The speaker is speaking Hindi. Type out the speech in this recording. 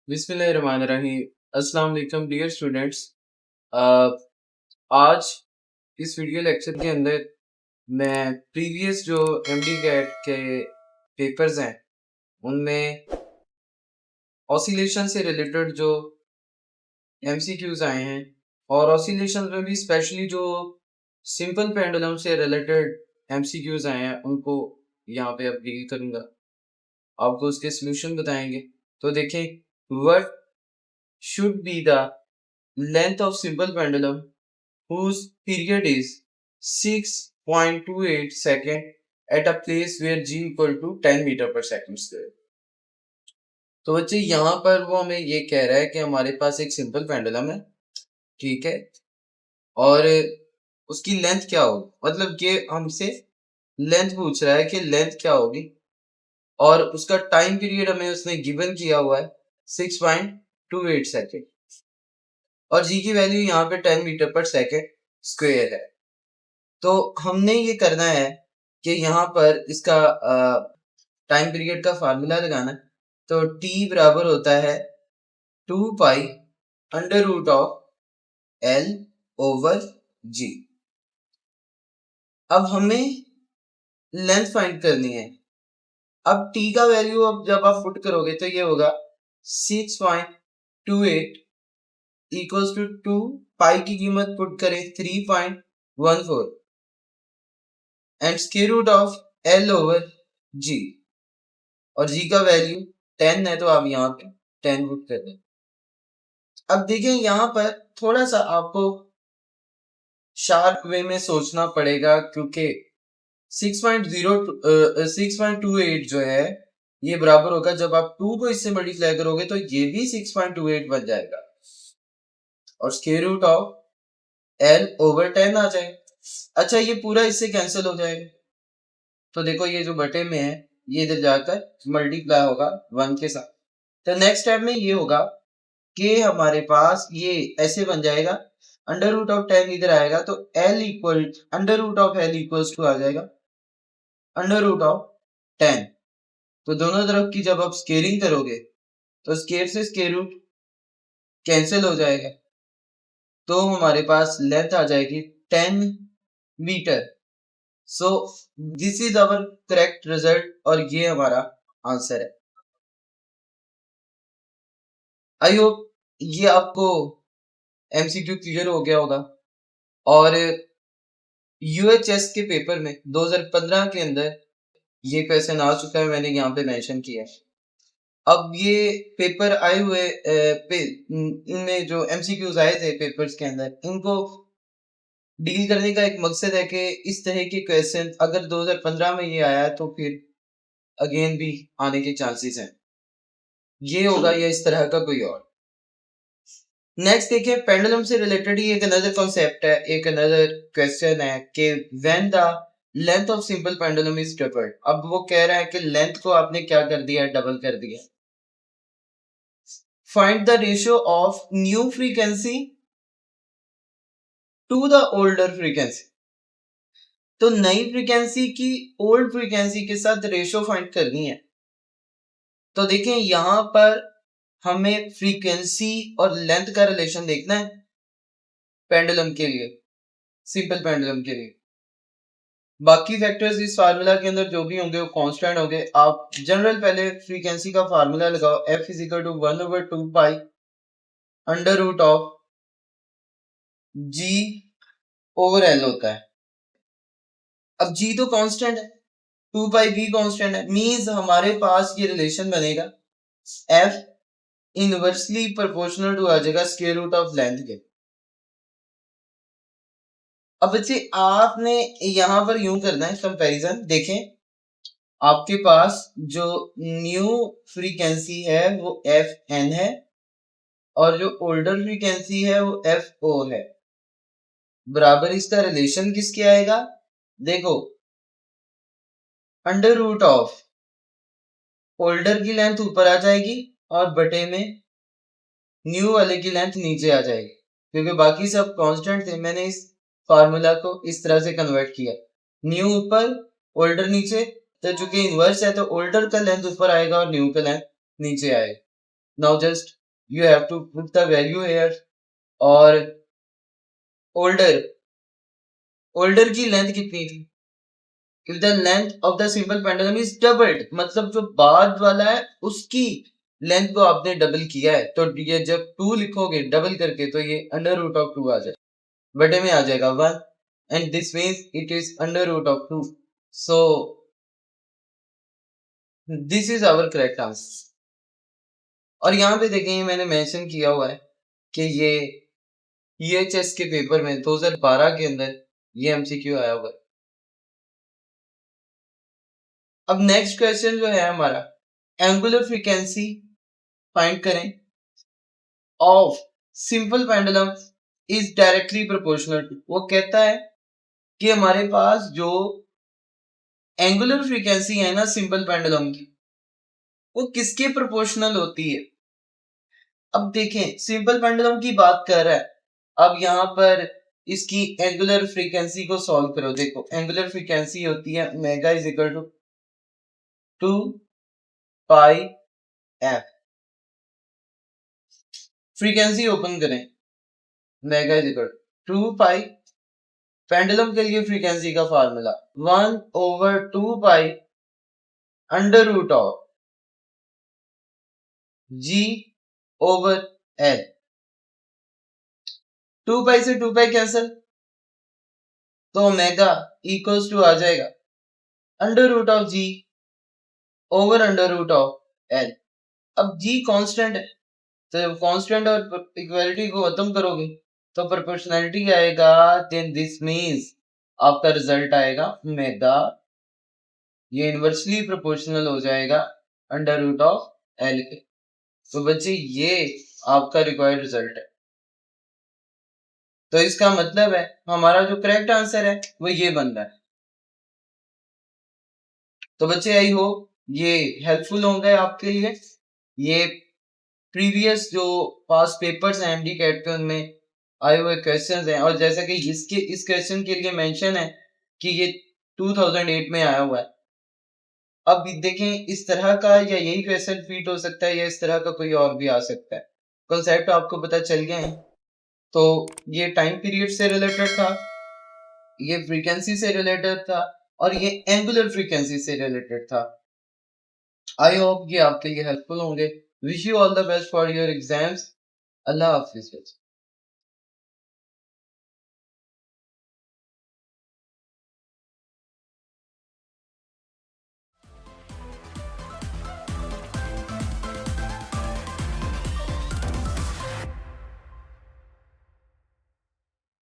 बिस्मिल्लाहिर्रहमानिर्रहीम। अस्सलाम वालेकुम डियर स्टूडेंट्स। आज इस वीडियो लेक्चर के अंदर मैं प्रीवियस जो एमडी कैट के पेपर्स हैं उनमें ऑसिलेशन से रिलेटेड जो एमसीक्यूज आए हैं और ऑसिलेशन में भी स्पेशली जो सिंपल पेंडुलम से रिलेटेड एमसीक्यूज आए हैं उनको यहाँ पे अब डील करूँगा, आपको उसके सॉल्यूशन बताएंगे। तो देखें, what should be the length of simple pendulum whose period is 6.28 second at a place where g equal to 10 meter per second square। तो बच्चे यहाँ पर वो हमें ये कह रहा है कि हमारे पास एक सिंपल पेंडुलम है, ठीक है, और उसकी लेंथ क्या होगी, मतलब ये हमसे लेंथ पूछ रहा है कि लेंथ क्या होगी और उसका टाइम पीरियड हमें उसने गिवन किया हुआ है 6.28 सेकेंड और जी की वैल्यू यहाँ पे 10 मीटर पर सेकेंड स्क्वायर है। तो हमने ये करना है कि यहाँ पर इसका टाइम पीरियड का फार्मूला लगाना है। तो t बराबर होता है 2 pi under root of l over g। अब हमें लेंथ फाइंड करनी है। अब t का वैल्यू अब जब आप पुट करोगे तो ये होगा 6.28 इक्वल्स टू 2 पाई की कीमत पुट करें 3.14 and square root of l over g, और g का वैल्यू 10 है तो आप यहाँ पे 10 पुट कर दें। अब देखें यहाँ पर थोड़ा सा आपको शार्प वे में सोचना पड़ेगा क्योंकि 6.28 जो है ये बराबर होगा, जब आप 2 को इससे मल्टीप्लाई करोगे तो ये भी 6.28 बन जाएगा और square root of l over 10 आ जाएगा। अच्छा, ये पूरा इससे कैंसिल हो जाएगा तो देखो ये जो बटे में है ये इधर जाकर मल्टीप्लाई होगा 1 के साथ। तो नेक्स्ट स्टेप में ये होगा कि हमारे पास ये ऐसे बन जाएगा, अंडर रूट ऑफ 10 इधर आएगा तो l equal under root of l equals to आ जाएगा अंडर रूट ऑफ 10। तो दोनों तरफ की जब आप स्केयरिंग करोगे तो स्केयर से स्केयर रूट कैंसिल हो जाएगा तो हमारे पास लेंथ आ जाएगी 10 metre. So this is our correct result और ये हमारा आंसर है। आई होप ये आपको एमसीक्यू क्लियर हो गया होगा। और यूएचएस के पेपर में 2015 के अंदर ये क्वेश्चन आ चुका है, मैंने यहाँ पे मेंशन किया है। अब ये पेपर आए हुए इनमें जो एमसीक्यूज आए थे पेपर्स के अंदर, इनको डील करने का एक मकसद है कि इस तरह के क्वेश्चन अगर 2015 में ये आया तो फिर अगेन भी आने के चांसेस हैं, ये होगा या इस तरह का कोई और। नेक्स्ट देखिए, पेंडुलम से रिलेटेड ही एक अनदर कॉन्सेप्ट है, एक अनदर क्वेश्चन है कि when the length of simple pendulum is doubled. अब वो कह रहा है कि लेंथ को आपने क्या कर दिया, डबल कर दिया। Find the ratio of new frequency to the older frequency. तो नई फ्रीक्वेंसी की ओल्ड फ्रीक्वेंसी के साथ रेशियो फाइंड करनी है। तो देखें यहां पर हमें फ्रीक्वेंसी और लेंथ का रिलेशन देखना है पेंडुलम के लिए, सिंपल पेंडुलम के लिए। बाकी फैक्टर्स इस फार्मूला के अंदर जो भी होंगे वो कांस्टेंट होंगे। आप जनरल पहले फ्रीक्वेंसी का फार्मूला लगाओ, f is equal to 1/2 pi under root of g over l होता है। अब g तो कांस्टेंट है, 2 पाई भी कांस्टेंट है, मींस हमारे पास ये रिलेशन बनेगा f इनवर्सली प्रोपोर्शनल टू आ जाएगा स्क्वायर रूट ऑफ लेंथ के। अब बच्चे आपने यहां पर यूं करना है कंपैरिजन। देखें आपके पास जो न्यू फ्रीक्वेंसी है वो एफ एन है और जो ओल्डर फ्रीक्वेंसी है वो एफ ओ है, बराबर इसका रिलेशन किसके आएगा, देखो अंडर रूट ऑफ ओल्डर की लेंथ ऊपर आ जाएगी और बटे में न्यू वाले की लेंथ नीचे आ जाएगी, क्योंकि बाकी सब कांस्टेंट थे। मैंने इस फार्मूला को इस तरह से कन्वर्ट किया, न्यू ऊपर ओल्डर नीचे, तो चूंकि इनवर्स है तो ओल्डर का लेंथ ऊपर आएगा और न्यू का लेंथ नीचे आएगा। Now just you have to put the value here. और older की लेंथ कितनी थी? if the length of the simple pendulum is doubled, मतलब जो बाद वाला है उसकी लेंथ को आपने डबल किया है, तो ये जब 2 लिखोगे डबल करके तो ये अंडर रूट ऑफ 2 आ जाएगा, बटे में आ जाएगा 1, and this means it is under root of 2. So this is our correct answer. और यहाँ पे देखें मैंने मेंशन किया हुआ है कि ये EHS के पेपर में 2012 के अंदर ये MCQ आया हुआ है. अब नेक्स्ट क्वेश्चन जो है हमारा, एंगुलर फ्रीक्वेंसी फाइंड करें of simple pendulum is directly proportional to. वो कहता है कि हमारे पास जो एंगुलर फ्रीक्वेंसी है ना सिंपल पेंडुलम की, वो किसके प्रोपोर्शनल होती है. अब देखें सिंपल पेंडुलम की बात कर रहा है. अब यहाँ पर इसकी एंगुलर फ्रीक्वेंसी को सॉल्व करो. देखो एंगुलर फ्रीक्वेंसी होती है omega is equal to 2 pi F. Frequency open करें, omega is equal to 2 pi. Pendulum के लिए फ्रीक्वेंसी का formula 1/2 pi under root of G over L. 2 pi से 2 पाई कैंसिल, तो ओमेगा इक्वल्स टू आ जाएगा under root of G over under root of L. अब G कांस्टेंट है, तो कांस्टेंट और इक्वालिटी को खत्म करोगे तो प्रोपोर्शनैलिटी आएगा. देन दिस मींस आपका रिजल्ट आएगा ओमेगा, ये इनवर्सली प्रोपोर्शनल हो जाएगा अंडर रूट ऑफ L के. तो बच्चे ये आपका रिक्वायर्ड रिजल्ट है. तो इसका मतलब है हमारा जो करेक्ट आंसर है वो ये बन रहा है. तो बच्चे आई होप ये हेल्पफुल होंगे आपके लिए. ये प्रीवियस जो पास्ट पेपर्स हैं एमडी कैट के उनमें आए हुए क्वेश्चंस हैं, और जैसा कि इस क्वेश्चन के लिए मेंशन है कि ये 2008 में आया हुआ है. अब देखें इस तरह का या यही क्वेश्चन फीट हो सकता है या इस तरह का कोई और भी आ सकता है. कॉन्सेप्ट आपको पता चल गया है. तो ये टाइम पीरियड से रिलेटेड था, ये फ्रीक्वेंसी से रिलेटेड था, और ये एंगुलर फ्रीक्वेंसी से रिलेटेड था. आई होप ये आपके लिए हेल्पफुल होंगे. Wish you all the best for your exams. Allah Hafiz.